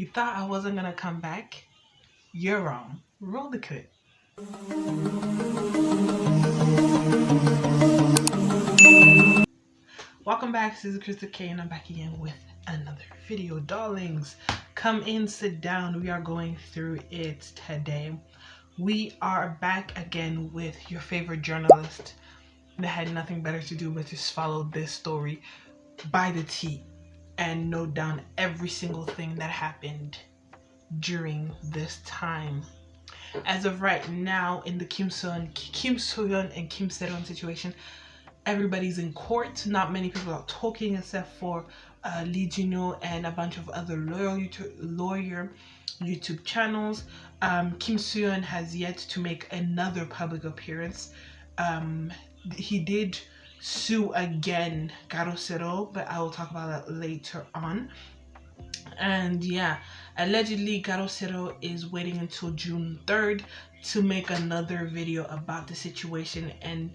You thought I wasn't gonna come back? You're wrong. Roll the clip. Welcome back, this is Krista K, and I'm back again with another video. Darlings, come in, sit down. We are going through it today. We are back again with your favorite journalist that had nothing better to do but just follow this story by the T and note down every single thing that happened during this time. As of right now, in the Kim Soo Hyun and Kimsaeron situation, everybody's in court. Not many people are talking except for Lee Jin-ho and a bunch of other lawyer YouTube channels. Kim Soo Hyun has yet to make another public appearance. He did sue again Garosero, but I will talk about that later on. And yeah, allegedly Garosero is waiting until June 3rd to make another video about the situation and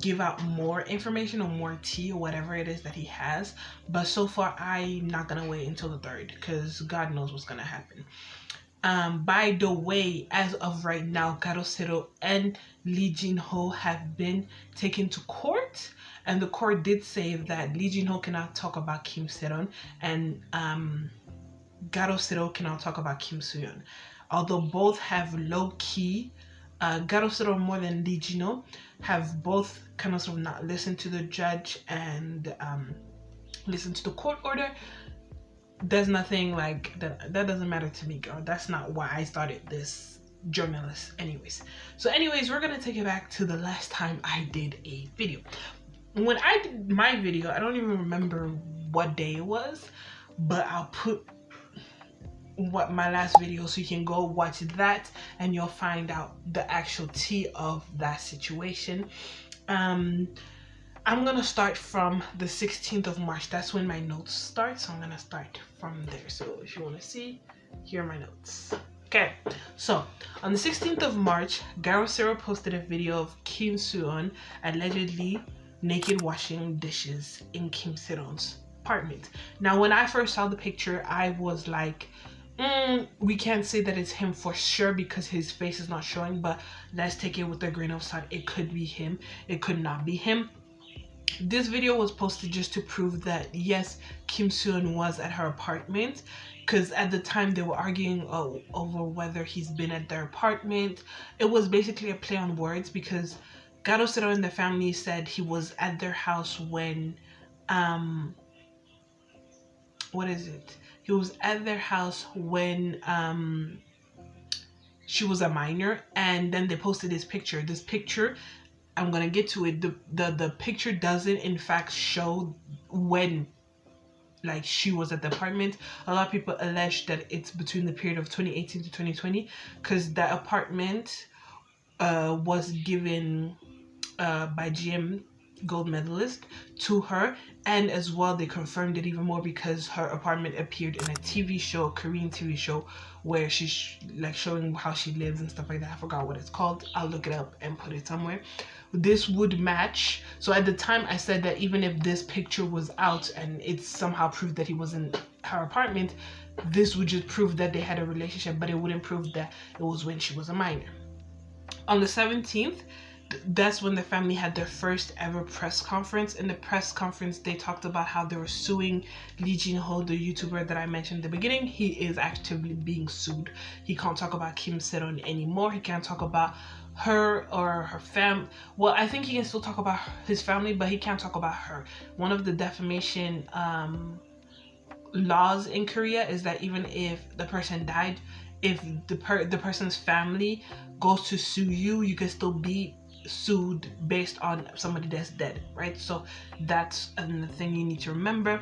give out more information or more tea or whatever it is that he has. But so far I'm not gonna wait until the 3rd because God knows what's gonna happen. By the way, as of right now, Garosero and Lee Jin-ho have been taken to court, and the court did say that Lee Jin-ho cannot talk about Kimsaeron and Garosero cannot talk about Kim Soo Hyun. Although both have low-key, Garosero more than Lee Jin-ho have both kind of sort of not listened to the judge and listened to the court order. There's nothing like that. That doesn't matter to me, girl. That's not why I started this journalist anyways. So anyways, we're gonna take it back to the last time I did a video. When I did my video, I don't even remember what day it was, but I'll put what my last video so you can go watch that and you'll find out the actual tea of that situation. I'm gonna start from the 16th of March. That's when my notes start, so I'm gonna start from there. So if you want to see, here are my notes. Okay, so on the 16th of March, Garosero posted a video of Kim Soo Hyun allegedly naked washing dishes in Kimsaeron's apartment. Now, when I first saw the picture, I was like, we can't say that it's him for sure because his face is not showing, but let's take it with a grain of salt. It could be him, it could not be him. This video was posted just to prove that yes, Kim Soo Hyun was at her apartment, because at the time they were arguing over whether he's been at their apartment. It was basically a play on words because Garosero and the family said he was at their house when he was at their house when she was a minor, and then they posted this picture. I'm gonna get to it. The picture doesn't in fact show when like she was at the apartment. A lot of people allege that it's between the period of 2018 to 2020 because that apartment was given by GM gold medalist to her, and as well they confirmed it even more because her apartment appeared in a TV show, Korean TV show, where she's like showing how she lives and stuff like that. I forgot what it's called. I'll look it up and put it somewhere. This would match. So at the time I said that even if this picture was out and it's somehow proved that he was in her apartment, this would just prove that they had a relationship, but it wouldn't prove that it was when she was a minor. On the 17th, that's when the family had their first ever press conference. In the press conference, they talked about how they were suing Lee Jin-ho, the YouTuber that I mentioned in the beginning. He is actively being sued. He can't talk about Kimsaeron anymore. He can't talk about her or her fam. Well, I think he can still talk about his family, but he can't talk about her. One of the defamation laws in Korea is that even if the person died, if the person's family goes to sue you, you can still be sued based on somebody that's dead, right? So that's another thing you need to remember.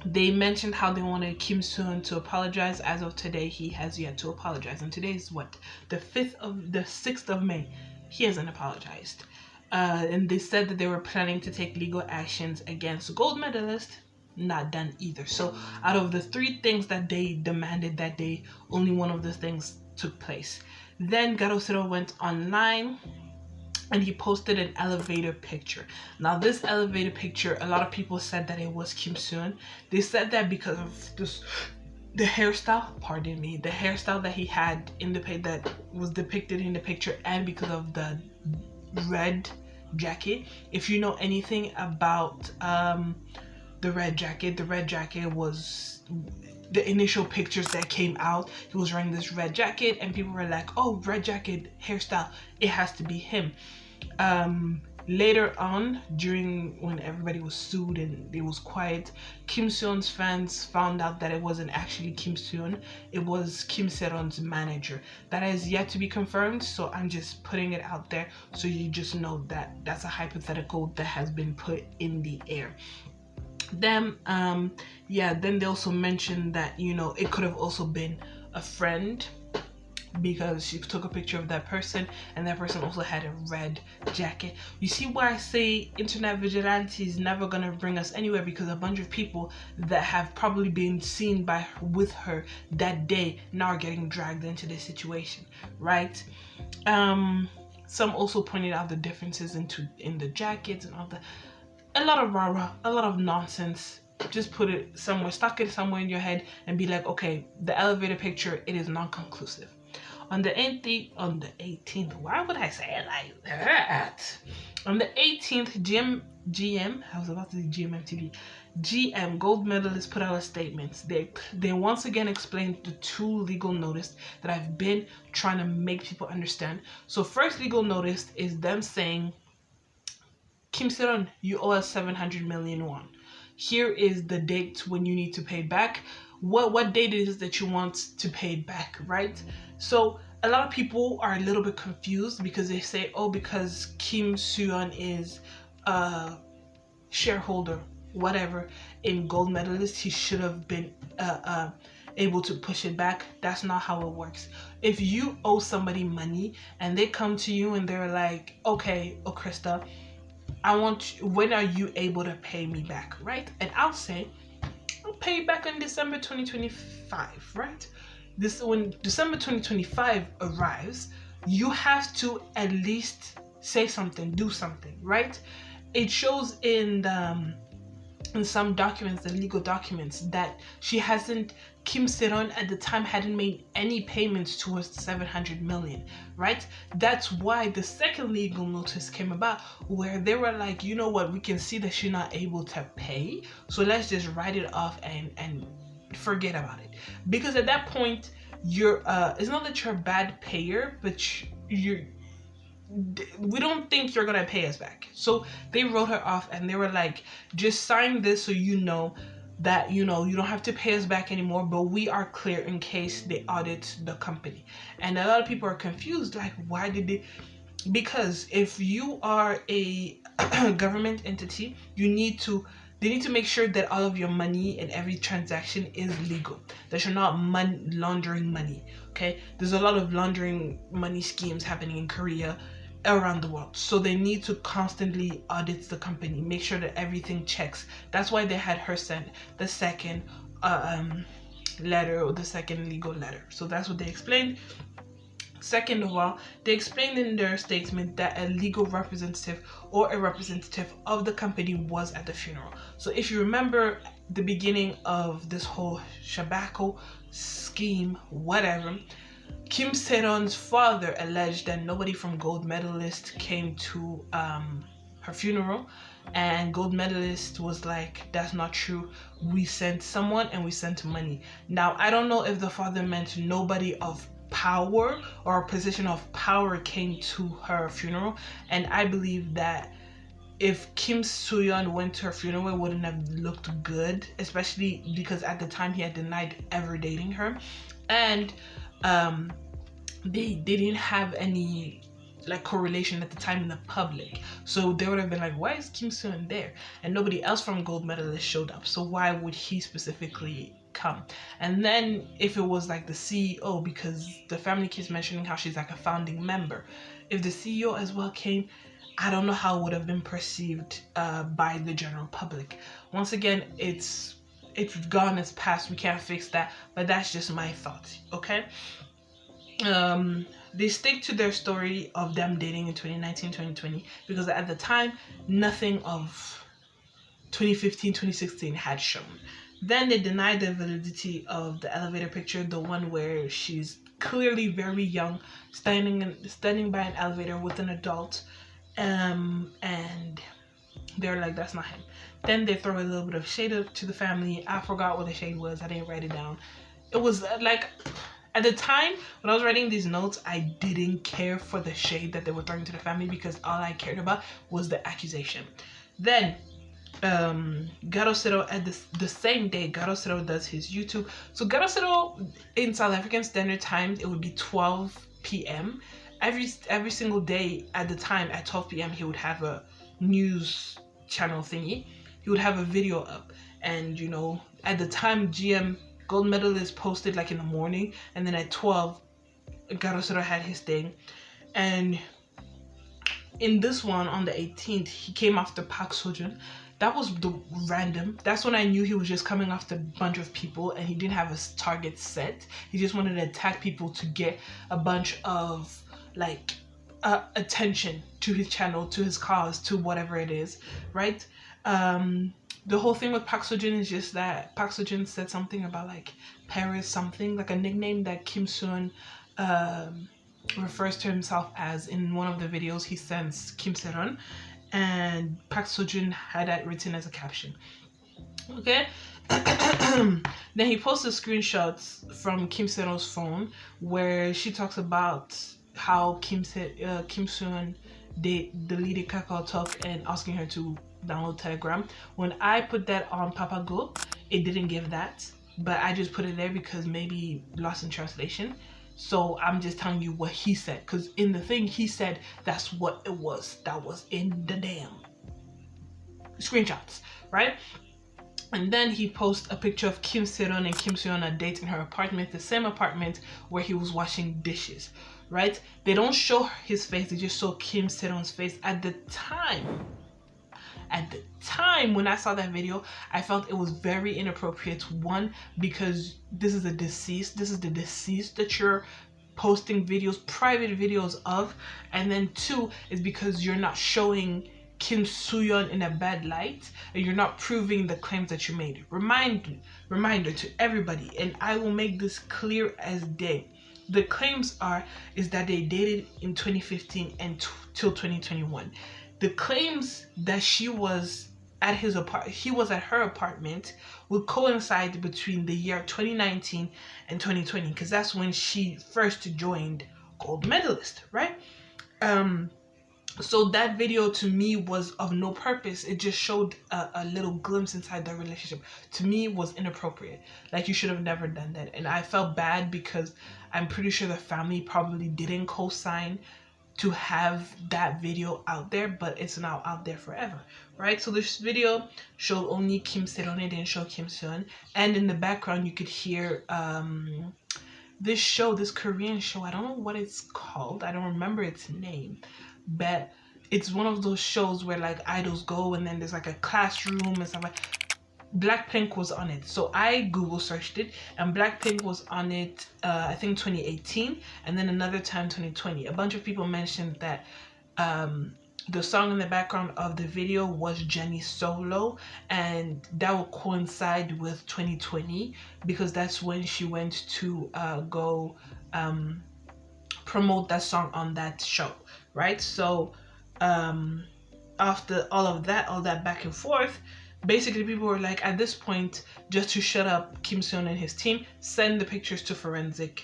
They mentioned how they wanted Kim Soo Hyun to apologize. As of today, he has yet to apologize, and today is what, the 6th of May. He hasn't apologized, and they said that they were planning to take legal actions against the gold medalist. Not done either. So out of the 3 things that they demanded that day, only one of the things took place. Then Garosero went online and he posted an elevator picture. Now this elevator picture, a lot of people said that it was Kim Soo Hyun. They said that because of this the hairstyle, pardon me, the hairstyle that he had in the that was depicted in the picture, and because of the red jacket. If you know anything about the red jacket was the initial pictures that came out. He was wearing this red jacket and people were like, oh, red jacket hairstyle, it has to be him. Later on, during when everybody was sued and it was quiet, Kim Soo Hyun's fans found out that it wasn't actually Kim Soo Hyun, it was kimsaeron's manager. That is yet to be confirmed, so I'm just putting it out there so you just know that that's a hypothetical that has been put in the air. Then then they also mentioned that, you know, it could have also been a friend, because she took a picture of that person and that person also had a red jacket. You see why I say internet vigilante is never gonna bring us anywhere, because a bunch of people that have probably been seen with her that day now are getting dragged into this situation, right? Some also pointed out the differences in the jackets and all that. A lot of rah-rah, a lot of nonsense. Just put it somewhere, stuck it somewhere in your head and be like, okay, the elevator picture, it is non-conclusive. On the 18th, why would I say it like that? On the 18th, GM, I was about to say GMMTV, GM gold medalists put out a statement. They once again explained the two legal notice that I've been trying to make people understand. So first legal notice is them saying, kimsaeron, you owe us 700 million won. Here is the date when you need to pay back. What date it is that you want to pay back, right? So a lot of people are a little bit confused because they say, oh, because Kim Soo Hyun is a shareholder, whatever, in gold medalist, he should have been able to push it back. That's not how it works. If you owe somebody money and they come to you and they're like, okay, oh Krista, when are you able to pay me back, right? And I'll say, I'll pay you back in December 2025, right? When December 2025 arrives, you have to at least say something, do something, right? It shows in some documents, the legal documents, that kimsaeron at the time hadn't made any payments towards the 700 million, right? That's why the second legal notice came about, where they were like, you know what, we can see that you're not able to pay, so let's just write it off and forget about it. Because at that point, you're it's not that you're a bad payer, but we don't think you're gonna pay us back. So they wrote her off and they were like, just sign this so you know that, you know, you don't have to pay us back anymore, but we are clear in case they audit the company. And a lot of people are confused, like, why did they? Because if you are a government entity, they need to make sure that all of your money and every transaction is legal, that you're not laundering money. Okay, there's a lot of laundering money schemes happening in Korea, around the world, so they need to constantly audit the company, make sure that everything checks. That's why they had her send the second letter, or the second legal letter. So that's what they explained. Second of all, they explained in their statement that a legal representative or a representative of the company was at the funeral. So if you remember the beginning of this whole shabaco scheme, whatever, kimsaeron's father alleged that nobody from gold medalist came to her funeral, and gold medalist was like, that's not true, we sent someone and we sent money. Now I don't know if the father meant nobody of power or a position of power came to her funeral, and I believe that if Kim Soo Hyun went to her funeral, it wouldn't have looked good, especially because at the time he had denied ever dating her, and they didn't have any like correlation at the time in the public. So they would have been like, why is Kim Soo Hyun there? And nobody else from gold medalist showed up. So why would he specifically come? And then if it was like the CEO, because the family keeps mentioning how she's like a founding member, if the CEO as well came, I don't know how it would have been perceived by the general public. Once again, it's gone, it's past, we can't fix that, but that's just my thoughts, okay? They stick to their story of them dating in 2019, 2020, because at the time, nothing of 2015, 2016 had shown. Then they denied the validity of the elevator picture, the one where she's clearly very young, standing by an elevator with an adult, and they're like, that's not him. Then they throw a little bit of shade to the family. I forgot what the shade was. I didn't write it down. It was like, at the time when I was writing these notes, I didn't care for the shade that they were throwing to the family because all I cared about was the accusation. Then Garosero, at the same day, Garosero does his YouTube. So Garosero in South African Standard Times, it would be 12 p.m. Every single day at the time at 12 p.m. he would have a news channel thingy. He would have a video up, and you know, at the time GM gold medalist posted like in the morning, and then at 12 Garosero had his thing. And in this one on the 18th, he came after Park Seo-joon. That was the random. That's when I knew he was just coming after a bunch of people and he didn't have a target set. He just wanted to attack people to get a bunch of like attention to his channel, to his cause, to whatever it is, right? The whole thing with Park Seo-joon is just that Park Seo-joon said something about like Paris something, like a nickname that Kim Soo Hyun refers to himself as in one of the videos he sends kimsaeron, and Park Seo-joon had that written as a caption. Okay. Then he posted screenshots from Kim Soo-hyun's phone where she talks about how Kim Soo Hyun deleted Kakao Talk and asking her to download Telegram. When I put that on Papago, it didn't give that, but I just put it there because maybe lost in translation. So I'm just telling you what he said, because in the thing he said that's what it was that was in the damn screenshots, right? And then he posts a picture of Kim Soo-hyun and Kim Soo Hyun are dating her apartment, the same apartment where he was washing dishes, right? They don't show his face, they just show Kim Soo-hyun's face. At the time when I saw that video, I felt it was very inappropriate. One, because this is the deceased that you're posting videos, private videos of, and then two is because you're not showing Kim Soo Hyun in a bad light and you're not proving the claims that you made. Reminder to everybody, and I will make this clear as day. The claims is that they dated in 2015 and till 2021. The claims that he was at her apartment would coincide between the year 2019 and 2020, because that's when she first joined gold medalist, right? So that video to me was of no purpose. It just showed a little glimpse inside their relationship. To me, it was inappropriate. Like, you should have never done that. And I felt bad because I'm pretty sure the family probably didn't co-sign to have that video out there, but it's now out there forever, right? So this video showed only Kim Soo-hyun, it didn't show Kim Soo Hyun, and in the background you could hear this Korean show. I don't know what it's called, I don't remember its name, but it's one of those shows where like idols go and then there's like a classroom and stuff like. Blackpink was on it, so I Google searched it, and Blackpink was on it I think 2018, and then another time 2020. A bunch of people mentioned that the song in the background of the video was Jennie's solo, and that will coincide with 2020 because that's when she went to go promote that song on that show, right? So after all that back and forth, basically people were like, at this point, just to shut up Kim Soo Hyun and his team, send the pictures to forensic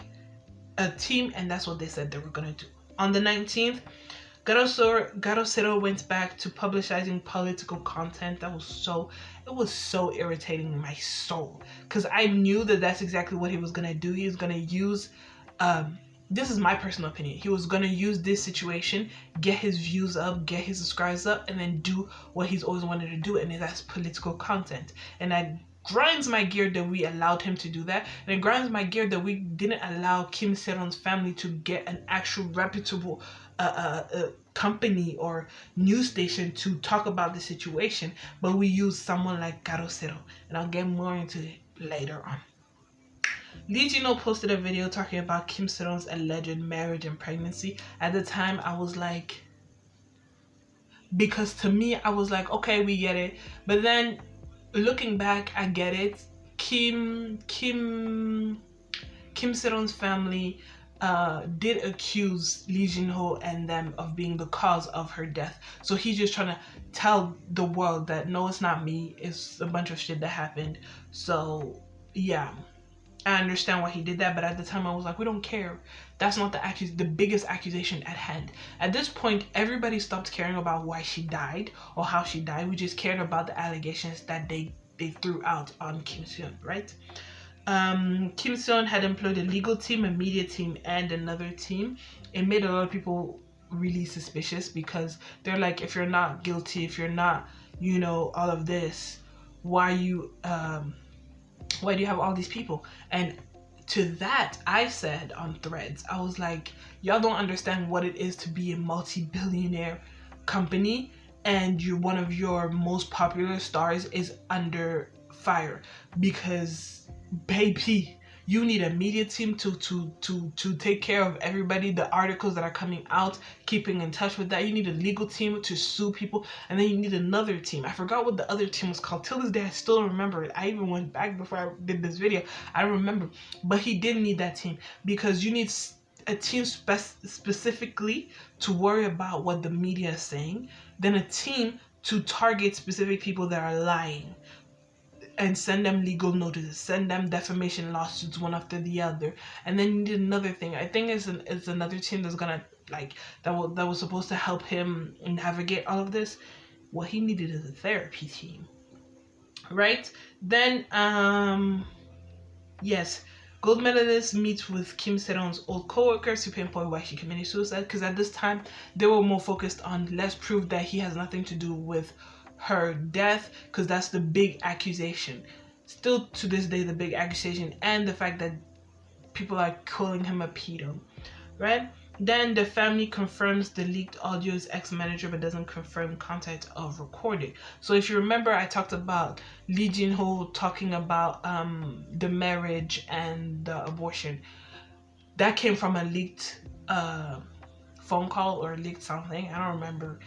team, and that's what they said they were gonna do. On the 19th, Garosero went back to publicizing political content. It was so irritating my soul, because I knew that that's exactly what he was gonna do. He was gonna use this is my personal opinion. He was gonna use this situation, get his views up, get his subscribers up, and then do what he's always wanted to do, and that's political content. And that grinds my gear that we allowed him to do that, and it grinds my gear that we didn't allow Kim Soo-hyun's family to get an actual reputable company or news station to talk about the situation, but we used someone like Garosero, and I'll get more into it later on. Lee Jin-ho posted a video talking about Kim Soo-hyun's alleged marriage and pregnancy. At the time, I was like, because to me, I was like, okay, we get it. But then looking back, I get it. Kim Soo-hyun's family did accuse Lee Jin-ho and them of being the cause of her death. So he's just trying to tell the world that no, it's not me. It's a bunch of shit that happened. So yeah, I understand why he did that, but at the time I was like, we don't care. That's not the biggest accusation at hand. At this point, everybody stopped caring about why she died or how she died. We just cared about the allegations that they threw out on Kim Soo-hyun, right? Kim Soo-hyun had employed a legal team, a media team, and another team. It made a lot of people really suspicious because they're like, if you're not guilty, if you're not, all of this, why do you have all these people? And to that, I said on Threads, I was like, y'all don't understand what it is to be a multi-billionaire company and one of your most popular stars is under fire because, baby, you need a media team to take care of everybody, the articles that are coming out, keeping in touch with that. You need a legal team to sue people, and then you need another team. I forgot what the other team was called. Till this day, I still don't remember it. I even went back before I did this video. I don't remember. But he did need that team because you need a team specifically to worry about what the media is saying, then a team to target specific people that are lying and send them legal notices, send them defamation lawsuits one after the other. And then you need another thing. I think it's another team that's gonna that was supposed to help him navigate all of this. What he needed is a therapy team, right? Then yes, gold medalist meets with Kim Soo-hyun's old co-workers to pinpoint why she committed suicide, because at this time they were more focused on let's prove that he has nothing to do with her death, because that's the big accusation. Still to this day, the big accusation, and the fact that people are calling him a pedo, right? Then the family confirms the leaked audio's ex-manager, but doesn't confirm content of recording. So if you remember, I talked about Lee Jin-ho talking about the marriage and the abortion. That came from a leaked phone call or leaked something. I don't remember.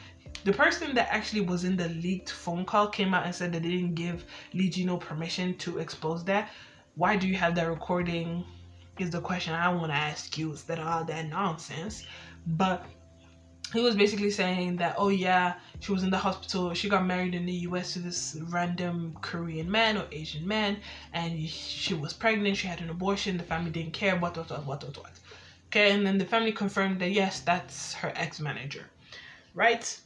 The person that actually was in the leaked phone call came out and said that they didn't give Lee Jin-ho permission to expose that. Why do you have that recording is the question I want to ask you instead of all that nonsense. But he was basically saying that, oh yeah, she was in the hospital, she got married in the US to this random Korean man or Asian man, and she was pregnant, she had an abortion, the family didn't care, what. Okay, and then the family confirmed that yes, that's her ex-manager, right?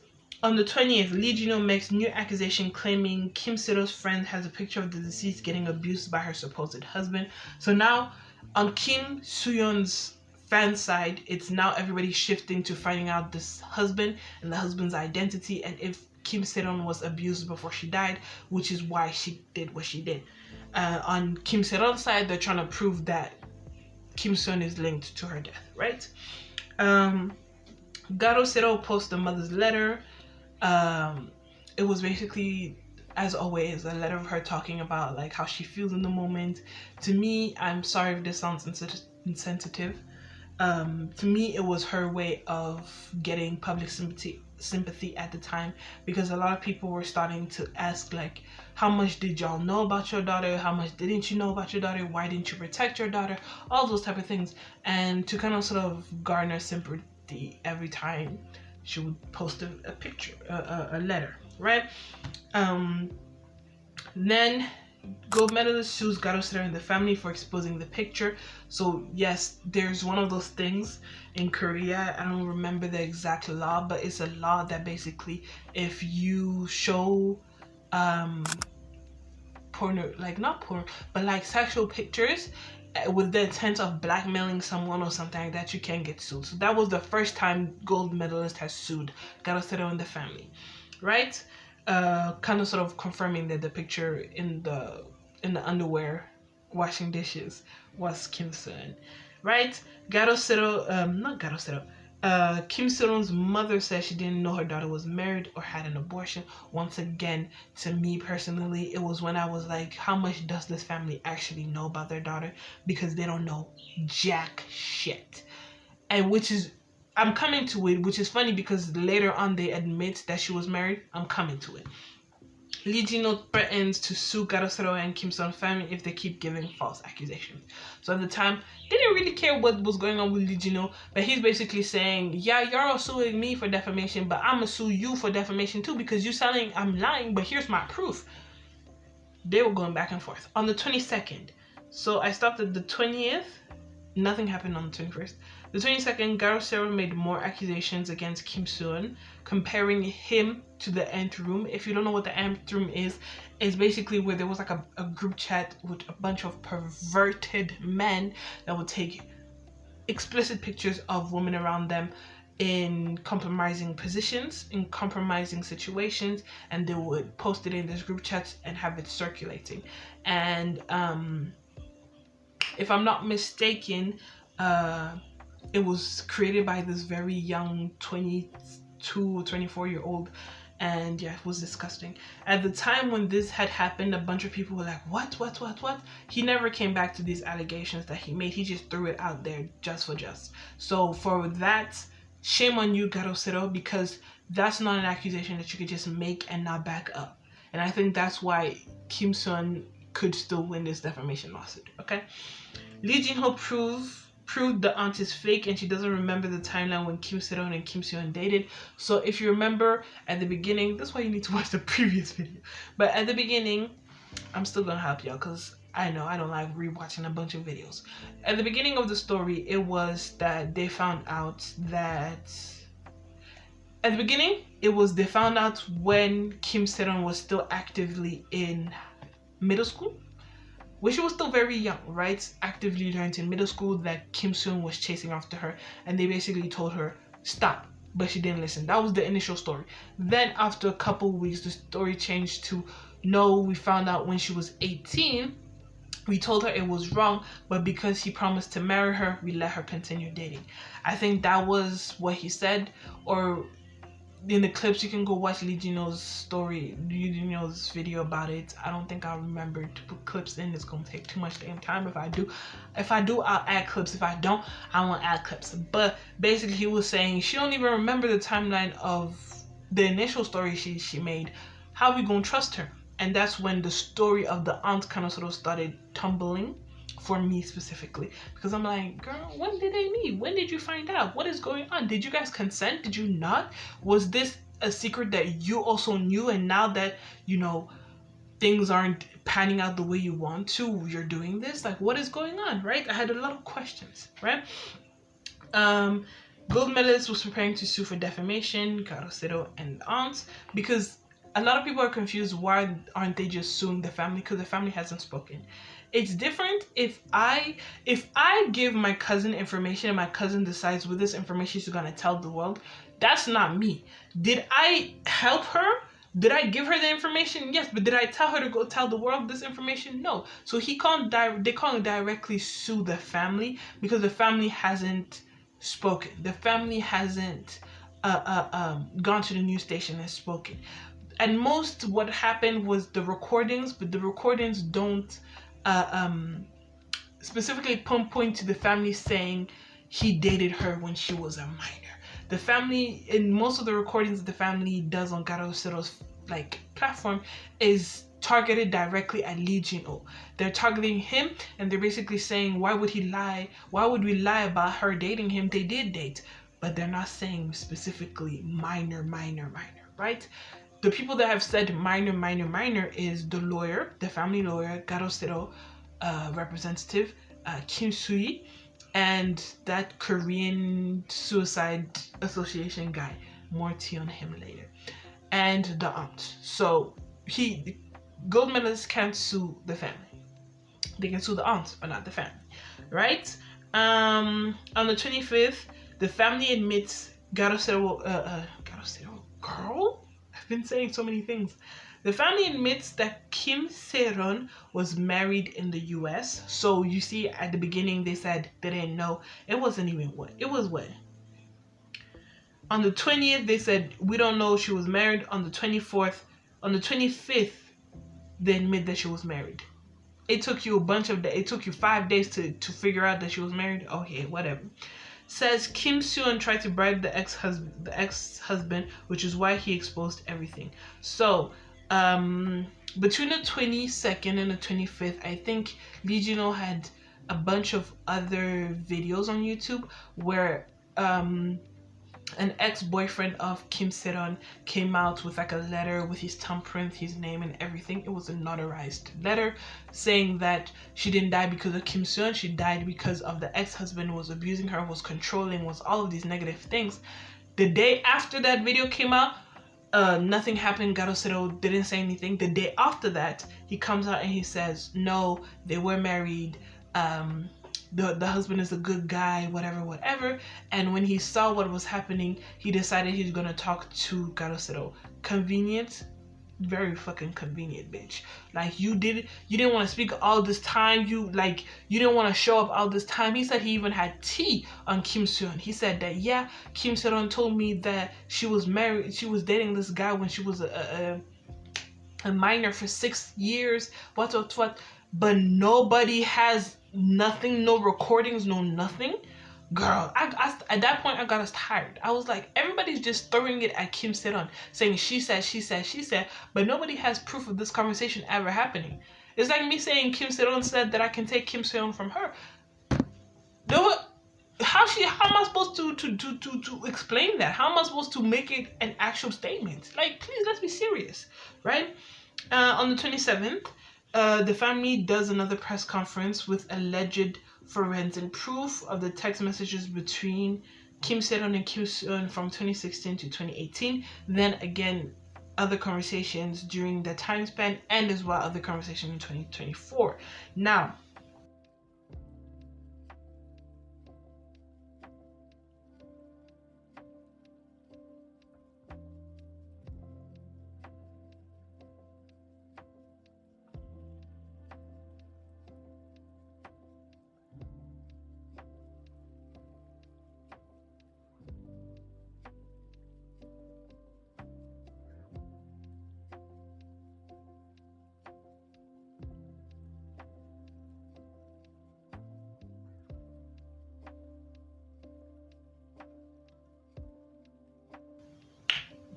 On the 20th, Lee Jin-ho makes new accusation claiming Kim Soo-hyun's friend has a picture of the deceased getting abused by her supposed husband. So now, on Kim Soo-hyun's fan side, it's now everybody shifting to finding out this husband and the husband's identity and if Kim Soo-hyun was abused before she died, which is why she did what she did. On Kim Soo-hyun's side, they're trying to prove that Kim Soo-hyun is linked to her death, right? Garo Sero posts the mother's letter. It was basically, as always, a letter of her talking about like how she feels in the moment. To me, I'm sorry if this sounds insensitive. To me, it was her way of getting public sympathy at the time, because a lot of people were starting to ask like, how much did y'all know about your daughter? How much didn't you know about your daughter? Why didn't you protect your daughter? All those type of things. And to kind of sort of garner sympathy every time she would post a picture, a letter, right? Then gold medalist sues Garo Sero and the family for exposing the picture. So yes, there's one of those things in Korea, I don't remember the exact law, but it's a law that basically if you show porno, like not porn, but like sexual pictures with the intent of blackmailing someone or something like that, you can get sued. So that was the first time gold medalist has sued Garo Sero and the family, right? Kind of sort of confirming that the picture in the underwear washing dishes was Kim Soo-hyun, right? Kim Soo-hyun's mother says she didn't know her daughter was married or had an abortion. Once again, to me personally, it was when I was like, how much does this family actually know about their daughter? Because they don't know jack shit. And I'm coming to it, which is funny because later on they admit that she was married. I'm coming to it. Lee Jin-ho threatens to sue Garosero and Kim Soo Hyun family if they keep giving false accusations. So at the time, they didn't really care what was going on with Lee Jin-ho, but he's basically saying, yeah, you're all suing me for defamation, but I'm gonna sue you for defamation too because you're saying I'm lying, but here's my proof. They were going back and forth. On the 22nd, so I stopped at the 20th, nothing happened on the 21st. The 22nd, Garosero made more accusations against Kim Soo Hyun, comparing him to the Nth Room. If you don't know what the Nth Room is, it's basically where there was like a group chat with a bunch of perverted men that would take explicit pictures of women around them in compromising positions, in compromising situations, and they would post it in this group chat and have it circulating. And if I'm not mistaken, it was created by this very young 22 or 24-year-old, and yeah, it was disgusting. At the time when this had happened, a bunch of people were like, what? He never came back to these allegations that he made. He just threw it out there just for just. So for that, shame on you, Garosero, because that's not an accusation that you could just make and not back up. And I think that's why Kim Soo Hyun could still win this defamation lawsuit, okay? Lee Jin-ho proved the aunt is fake, and she doesn't remember the timeline when Kim Soo-hyun and Kim Soo Hyun dated. So if you remember at the beginning, that's why you need to watch the previous video. But at the beginning, I'm still gonna help y'all because I know I don't like rewatching a bunch of videos. At the beginning of the story, it was that they found out that at the beginning, they found out when Kim Soo-hyun was still actively in middle school. When she was still very young, right? Actively learned in middle school that Kim Soo Hyun was chasing after her, and they basically told her, stop, but she didn't listen. That was the initial story. Then after a couple weeks, the story changed to, no, we found out when she was 18, we told her it was wrong, but because he promised to marry her, we let her continue dating. I think that was what he said, or in the clips, you can go watch Lee Jin-ho's story, Lee Jin-ho's video about it. I don't think I'll remember to put clips in. It's gonna take too much damn time. If I do, I'll add clips. If I don't, I won't add clips. But basically, he was saying she don't even remember the timeline of the initial story she made. How we gonna trust her? And that's when the story of the aunt kind of sort of started tumbling. For me specifically, because I'm like, girl, when did they meet? When did you find out? What is going on? Did you guys consent? Did you not? Was this a secret that you also knew, and now that you know things aren't panning out the way you want to, you're doing this? Like, what is going on, right? I had a lot of questions, right? Gold medalist was preparing to sue for defamation, Garosero and aunts, because a lot of people are confused. Why aren't they just suing the family? Because the family hasn't spoken. It's different if I give my cousin information and my cousin decides with this information she's gonna tell the world. That's not me. Did I help her? Did I give her the information? Yes, but did I tell her to go tell the world this information? No. So they can't directly sue the family because the family hasn't spoken. The family hasn't gone to the news station and spoken. At most, what happened was the recordings, but the recordings don't specifically point to the family saying he dated her when she was a minor. The family, in most of the recordings the family does on Garosero's platform, is targeted directly at Lee Jin-ho. They're targeting him, and they're basically saying, why would he lie? Why would we lie about her dating him? They did date, but they're not saying specifically minor, right? The people that have said minor is the lawyer, the family lawyer, Garosero representative, Kim Soo Hyun, and that Korean Suicide Association guy. More tea on him later. And the aunt. So gold medalists can't sue the family. They can sue the aunt, but not the family, right? On the 25th, the family admits Garosero, girl? I've been saying so many things. The family admits that Kim Soo-hyun was married in the US. So you see, at the beginning they said they didn't know. It wasn't even what? It was what? On the 20th, they said we don't know she was married. On the 24th, on the 25th, they admit that she was married. It took you it took you 5 days to figure out that she was married. Okay, whatever. Says Kim Soo Hyun tried to bribe the ex-husband, which is why he exposed everything. So Between the 22nd and the 25th, I think Lee Jin-ho had a bunch of other videos on YouTube where an ex-boyfriend of Kim Soo-hyun came out with like a letter with his thumbprint, his name and everything. It was a notarized letter saying that she didn't die because of Kim Soo-hyun. She died because of the ex-husband was abusing her, was controlling, was all of these negative things. The day after that video came out, nothing happened. Garosero didn't say anything. The day after that, he comes out and he says, no, they were married. The husband is a good guy, whatever. And when he saw what was happening, he decided he's gonna talk to Garosero. Convenient, very fucking convenient, bitch. Like you didn't want to speak all this time. You didn't want to show up all this time. He said he even had tea on Kim Soo-hyun. He said that yeah, Kim Soo-hyun told me that she was married, she was dating this guy when she was a minor for 6 years. What? But nobody has nothing, no recordings, no nothing. Girl, I at that point I got us tired. I was like, everybody's just throwing it at Kim Soo-hyun, saying she said, but nobody has proof of this conversation ever happening. It's like me saying Kim Soo-hyun said that I can take Kim Soo-hyun from her. No, how am I supposed to explain that? How am I supposed to make it an actual statement? Like, please, let's be serious, right? On the 27th, the family does another press conference with alleged forensic proof of the text messages between Kim Soo-hyun and Kim Soo-hyun from 2016 to 2018. Then again, other conversations during the time span, and as well other conversations in 2024. Now,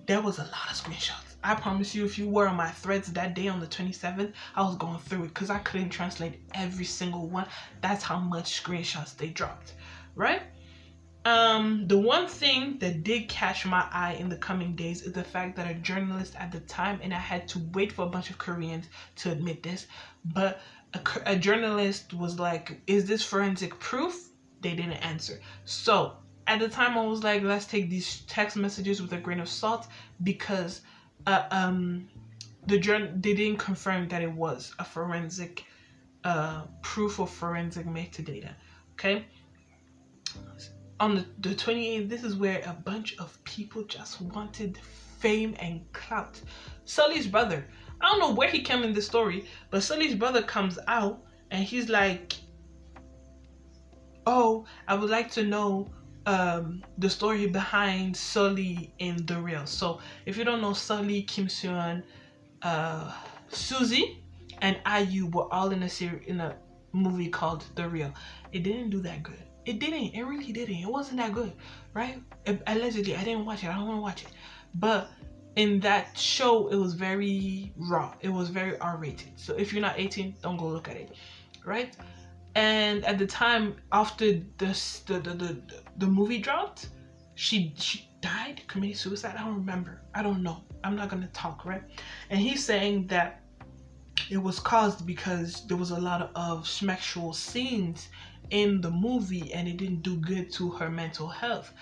there was a lot of screenshots. I promise you, if you were on my threads that day on the 27th, I was going through it because I couldn't translate every single one. That's how much screenshots they dropped, right? The one thing that did catch my eye in the coming days is the fact that a journalist at the time, and I had to wait for a bunch of Koreans to admit this, but a journalist was like, is this forensic proof? They didn't answer. So at the time I was like, let's take these text messages with a grain of salt, because they didn't confirm that it was a forensic proof of forensic metadata. Okay, on the 28th, this is where a bunch of people just wanted fame and clout. Sully's brother, I don't know where he came in the story, but Sully's brother comes out and he's like, oh, I would like to know the story behind Sully in The Real. So if you don't know, Sully, Kim Soo-hyun, Suzy, and IU were all in a movie called The Real. It didn't do that good. It didn't. It really didn't. It wasn't that good, right? Allegedly, I didn't watch it. I don't want to watch it. But in that show, it was very raw. It was very R-rated. So if you're not 18, don't go look at it, right? And at the time, after the movie dropped, she died, committed suicide. I don't remember. I don't know. I'm not gonna talk, right? And he's saying that it was caused because there was a lot of sexual scenes in the movie and it didn't do good to her mental health.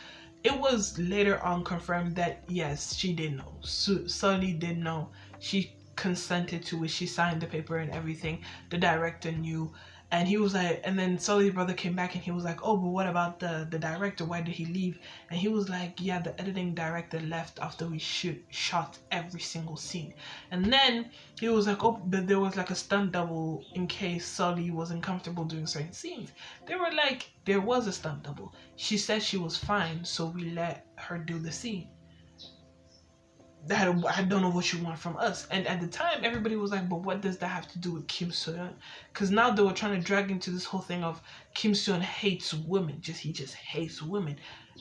It was later on confirmed that yes, she did know. Sully did know. She consented to it. She signed the paper and everything. The director knew. And he was like, and then Sully's brother came back and he was like, oh, but what about the director? Why did he leave? And he was like, yeah, the editing director left after we shot every single scene. And then he was like, oh, but there was like a stunt double in case Sully wasn't comfortable doing certain scenes. They were like, there was a stunt double. She said she was fine, so we let her do the scene. That I don't know what you want from us. And at the time, everybody was like, but what does that have to do with Kim Soo-hyun? Because now they were trying to drag into this whole thing of Kim Soo-hyun hates women. He just hates women.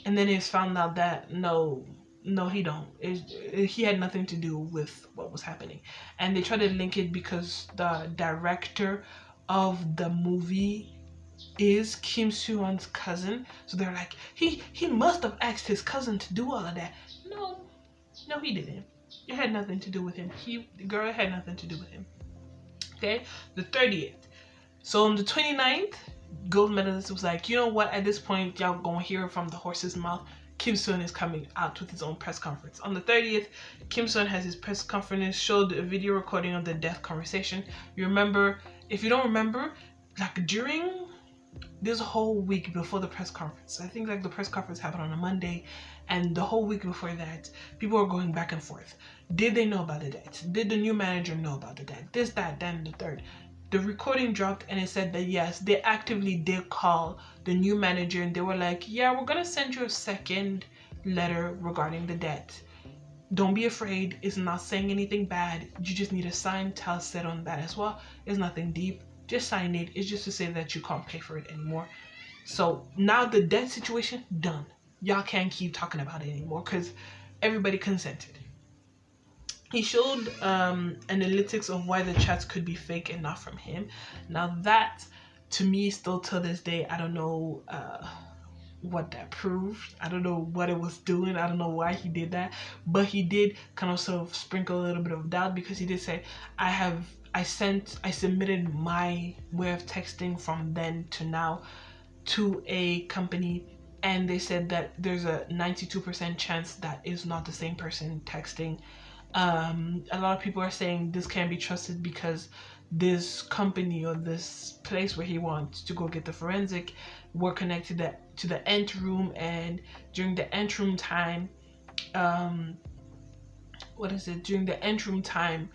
And then it's found out that no, No, he don't. He had nothing to do with what was happening. And they try to link it because the director of the movie is Kim Soo Hyun's cousin. So they're like, he must have asked his cousin to do all of that. No, no, he didn't. It had nothing to do with him. The girl had nothing to do with him. Okay, the 30th. So on the 29th, gold medalist was like, you know what? At this point, y'all gonna hear it from the horse's mouth. Kim Soo Hyun is coming out with his own press conference. On the 30th, Kim Soo Hyun has his press conference, showed a video recording of the death conversation. You remember, if you don't remember, like during this whole week before the press conference, I think like the press conference happened on a Monday, and the whole week before that, people were going back and forth. Did they know about the death? Did the new manager know about the death? This, that, then the third. The recording dropped and it said that yes, they actively did call the new manager and they were like, yeah, we're gonna send you a second letter regarding the debt. Don't be afraid. It's not saying anything bad. You just need to sign. Tell said on that as well. It's nothing deep. Just sign it. It's just to say that you can't pay for it anymore. So now the debt situation done. Y'all can't keep talking about it anymore because everybody consented. He showed analytics of why the chats could be fake and not from him. Now that, to me, still to this day, I don't know what that proved. I don't know what it was doing. I don't know why he did that. But he did kind of sort of sprinkle a little bit of doubt because he did say, I submitted my way of texting from then to now to a company, and they said that there's a 92% chance that is not the same person texting. A lot of people are saying this can't be trusted because this company or this place where he wants to go get the forensic were connected to the ent room, and during the ent room time, during the ent room time,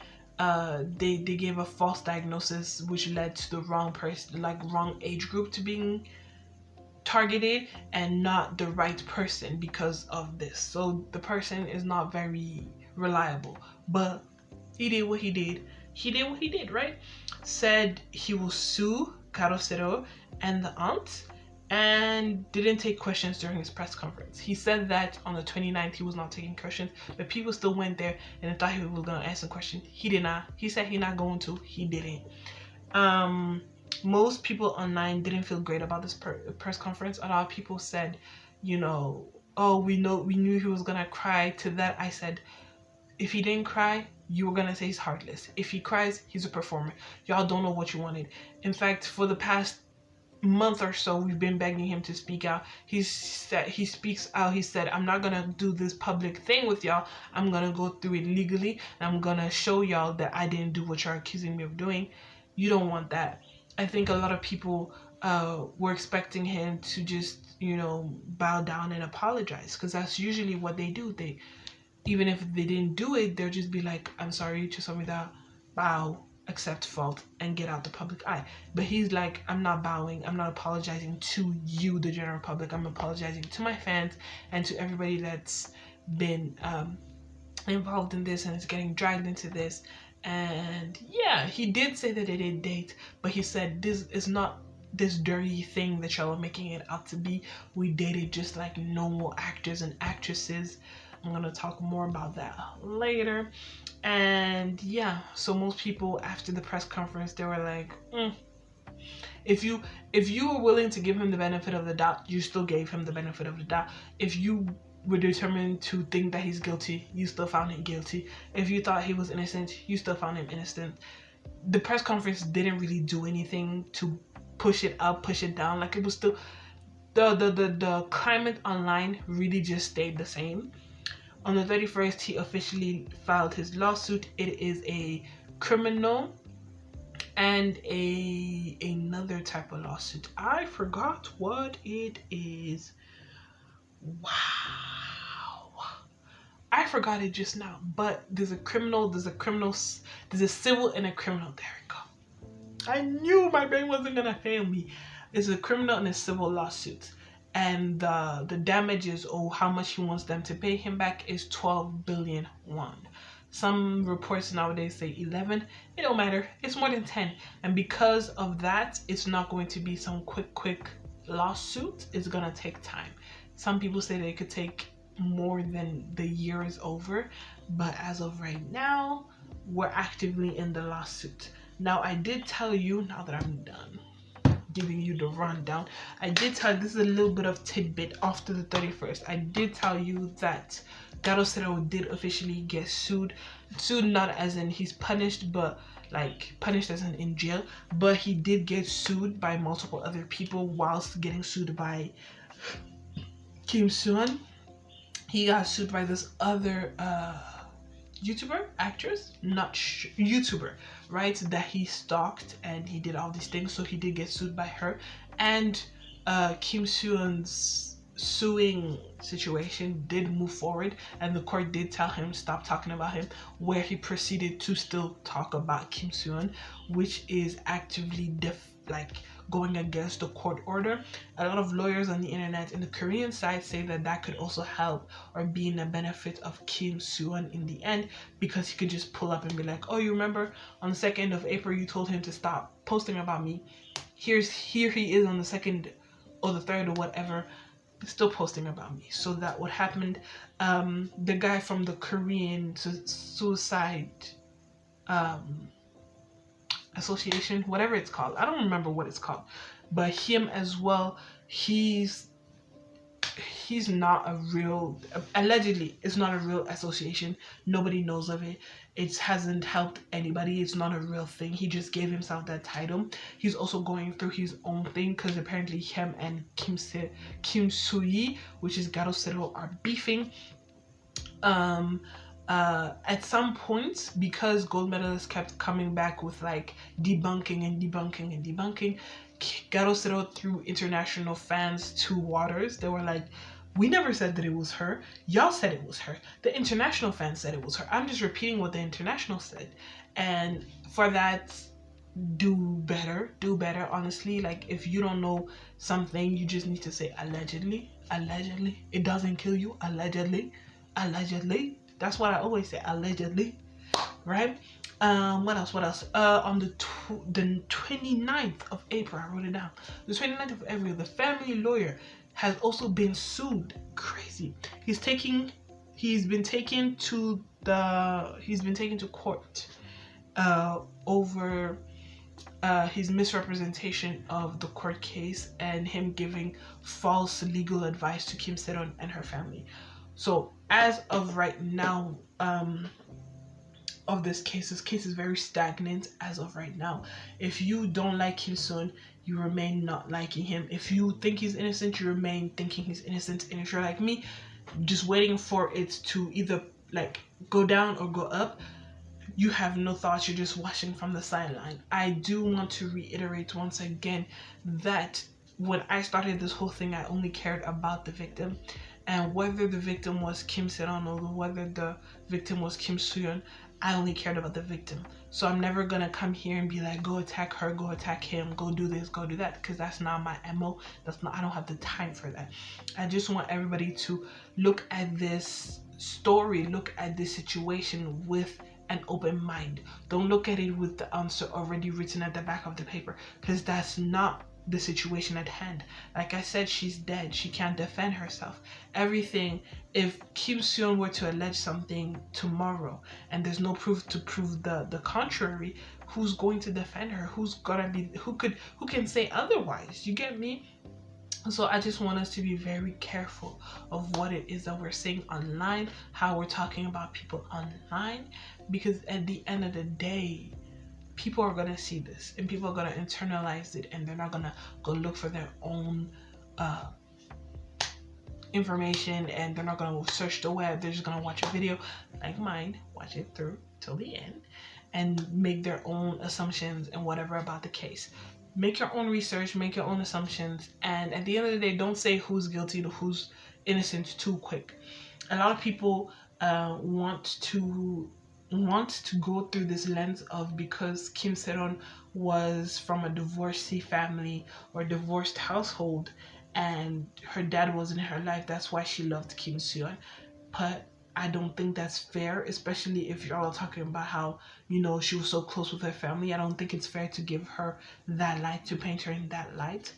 they gave a false diagnosis which led to the wrong person, like wrong age group to being targeted and not the right person because of this. So the person is not very reliable, but he did what he did. He did what he did, right? Said he will sue Carosero and the aunt, and didn't take questions during his press conference. He said that on the 29th he was not taking questions, but people still went there and thought he was gonna answer questions. He did not. He said he's not going to. He didn't. Most people online didn't feel great about this press conference. A lot of people said, you know, oh, we knew he was gonna cry. To that I said, if he didn't cry, you were gonna say he's heartless. If he cries, he's a performer. Y'all don't know what you wanted. In fact, for the past month or so, we've been begging him to speak out. He speaks out. He said, I'm not gonna do this public thing with y'all. I'm gonna go through it legally, and I'm gonna show y'all that I didn't do what you're accusing me of doing. You don't want that. I think a lot of people were expecting him to just, bow down and apologize, because that's usually what they do. They, even if they didn't do it, they'll just be like, I'm sorry, to something that, bow, accept fault, and get out the public eye. But he's like, I'm not bowing, I'm not apologizing to you, the general public. I'm apologizing to my fans and to everybody that's been involved in this and is getting dragged into this. And yeah, he did say that they did date, but he said this is not this dirty thing that y'all are making it out to be. We dated just like normal actors and actresses. I'm gonna talk more about that later. And yeah, so most people after the press conference, they were like, if you were willing to give him the benefit of the doubt, you still gave him the benefit of the doubt. If you were determined to think that he's guilty, you still found him guilty. If you thought he was innocent, you still found him innocent. The press conference didn't really do anything to push it up, push it down. Like, it was still, the climate online really just stayed the same. On the 31st, he officially filed his lawsuit. It is a criminal and another type of lawsuit. I forgot what it is. Wow. I forgot it just now. But there's a civil and a criminal. There we go. I knew my brain wasn't gonna fail me. It's a criminal and a civil lawsuit. And the damages, or how much he wants them to pay him back, is 12 billion won. Some reports nowadays say 11. It don't matter. It's more than 10. And because of that, it's not going to be some quick lawsuit. It's gonna take time. Some people say that it could take more than the year is over. But as of right now, we're actively in the lawsuit. Now, I did tell you, now that I'm done giving you the rundown, I did tell you, this is a little bit of tidbit after the 31st. I did tell you that Garosero did officially get sued. Sued not as in he's punished, but like punished as in jail. But he did get sued by multiple other people whilst getting sued by Kim Soo Hyun. He got sued by this other YouTuber, actress, not YouTuber, right? That he stalked and he did all these things. So he did get sued by her. And Kim Soo Hyun's suing situation did move forward, and the court did tell him stop talking about him, where he proceeded to still talk about Kim Soo Hyun, which is actively like going against the court order. A lot of lawyers on the internet in the Korean side say that that could also help or be in the benefit of Kim Soo Hyun in the end, because he could just pull up and be like, oh, you remember on the 2nd of April you told him to stop posting about me. Here he is on the 2nd or the 3rd or whatever, still posting about me. So that what happened. The guy from the Korean suicide association, whatever it's called, I don't remember what it's called, but him as well, he's not a real, allegedly it's not a real association, nobody knows of it, it hasn't helped anybody, it's not a real thing, he just gave himself that title. He's also going through his own thing because apparently him and Kim Soo Hyun, which is Garosero, are beefing. At some point, because gold medalists kept coming back with like debunking and debunking and debunking, Garosero threw international fans to waters. They were like, we never said that it was her. Y'all said it was her. The international fans said it was her. I'm just repeating what the international said. And for that, do better. Do better, honestly. Like, if you don't know something, you just need to say allegedly. Allegedly. It doesn't kill you. Allegedly. Allegedly. That's what I always say. Allegedly. Right? What else? On the 29th of April, I wrote it down. The 29th of April, the family lawyer has also been sued. Crazy. He's been taken to court over his misrepresentation of the court case and him giving false legal advice to Kim Soo-hyun and her family. So as of right now, of this case is very stagnant as of right now. If you don't like Kim Soo-hyun, you remain not liking him. If you think he's innocent, you remain thinking he's innocent. And if you're like me, just waiting for it to either like go down or go up, you have no thoughts, you're just watching from the sideline. I do want to reiterate once again that when I started this whole thing, I only cared about the victim. And whether the victim was Kim Soo-hyun or whether the victim was Kim Soo Hyun, I only cared about the victim. So I'm never gonna come here and be like, go attack her, go attack him, go do this, go do that, because that's not my MO. I don't have the time for that. I just want everybody to look at this story, look at this situation with an open mind. Don't look at it with the answer already written at the back of the paper, because that's not the situation at hand. Like I said, she's dead. She can't defend herself. Everything, if Kim Soo Hyun were to allege something tomorrow and there's no proof to prove the contrary, who's going to defend her? Who can say otherwise? You get me? So I just want us to be very careful of what it is that we're saying online, how we're talking about people online, because at the end of the day, people are gonna see this and people are gonna internalize it, and they're not gonna go look for their own information, and they're not gonna search the web. They're just gonna watch a video like mine, watch it through till the end, and make their own assumptions and whatever about the case. Make your own research, make your own assumptions, and at the end of the day, don't say who's guilty to who's innocent too quick. A lot of people want to go through this lens of, because Kim Soo-hyun was from a divorcee family or divorced household and her dad wasn't in her life, that's why she loved Kim Soo-hyun. But I don't think that's fair, especially if you're all talking about how, she was so close with her family. I don't think it's fair to give her that light, to paint her in that light.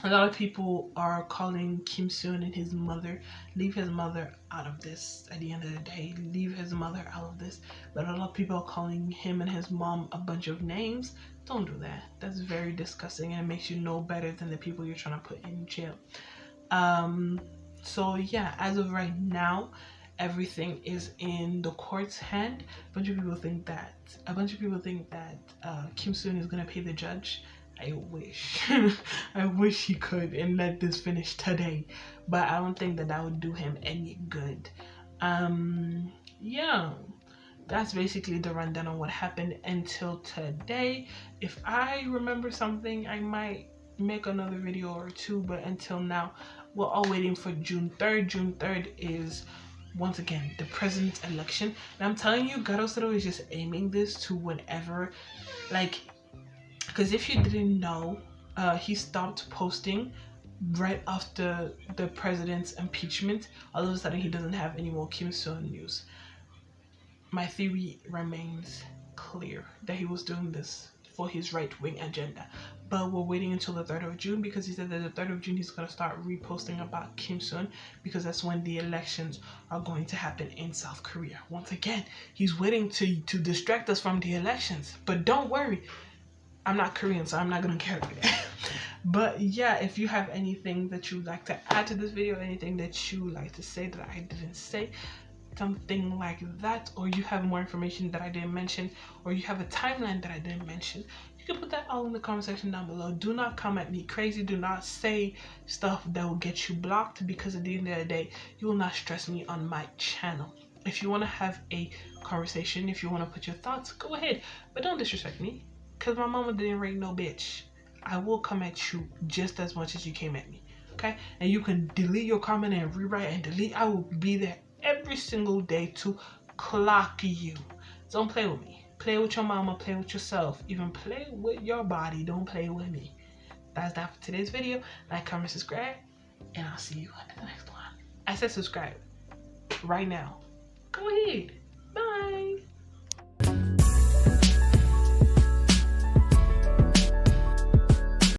A lot of people are calling Kim Soo Hyun and his mother. Leave his mother out of this. At the end of the day, leave his mother out of this. But a lot of people are calling him and his mom a bunch of names. Don't do that. That's very disgusting, and it makes you know better than the people you're trying to put in jail. So yeah, as of right now, everything is in the court's hand. A bunch of people think that Kim Soo Hyun is gonna pay the judge. I wish. I wish he could and let this finish today, but I don't think that that would do him any good. Yeah, that's basically the rundown on what happened until today. If I remember something, I might make another video or two, but until now, we're all waiting for June 3rd. June 3rd is once again the president's election, and I'm telling you, Garosero is just aiming this to whenever, like, because if you didn't know, he stopped posting right after the president's impeachment. All of a sudden, he doesn't have any more Kim Soo Hyun news. My theory remains clear that he was doing this for his right-wing agenda. But we're waiting until the 3rd of June, because he said that the 3rd of June he's going to start reposting about Kim Soo Hyun, because that's when the elections are going to happen in South Korea. Once again, he's waiting to distract us from the elections. But don't worry, I'm not Korean, so I'm not going to care about that. But yeah, if you have anything that you'd like to add to this video, anything that you like to say that I didn't say, something like that, or you have more information that I didn't mention, or you have a timeline that I didn't mention, you can put that all in the comment section down below. Do not come at me crazy. Do not say stuff that will get you blocked, because at the end of the day, you will not stress me on my channel. If you want to have a conversation, if you want to put your thoughts, go ahead, but don't disrespect me, because my mama didn't raise no bitch. I will come at you just as much as you came at me, okay? And you can delete your comment and rewrite and delete. I will be there every single day to clock you. Don't play with me. Play with your mama, play with yourself. Even play with your body. Don't play with me. That's that for today's video. Like, comment, subscribe, and I'll see you at the next one. I said subscribe right now. Go ahead.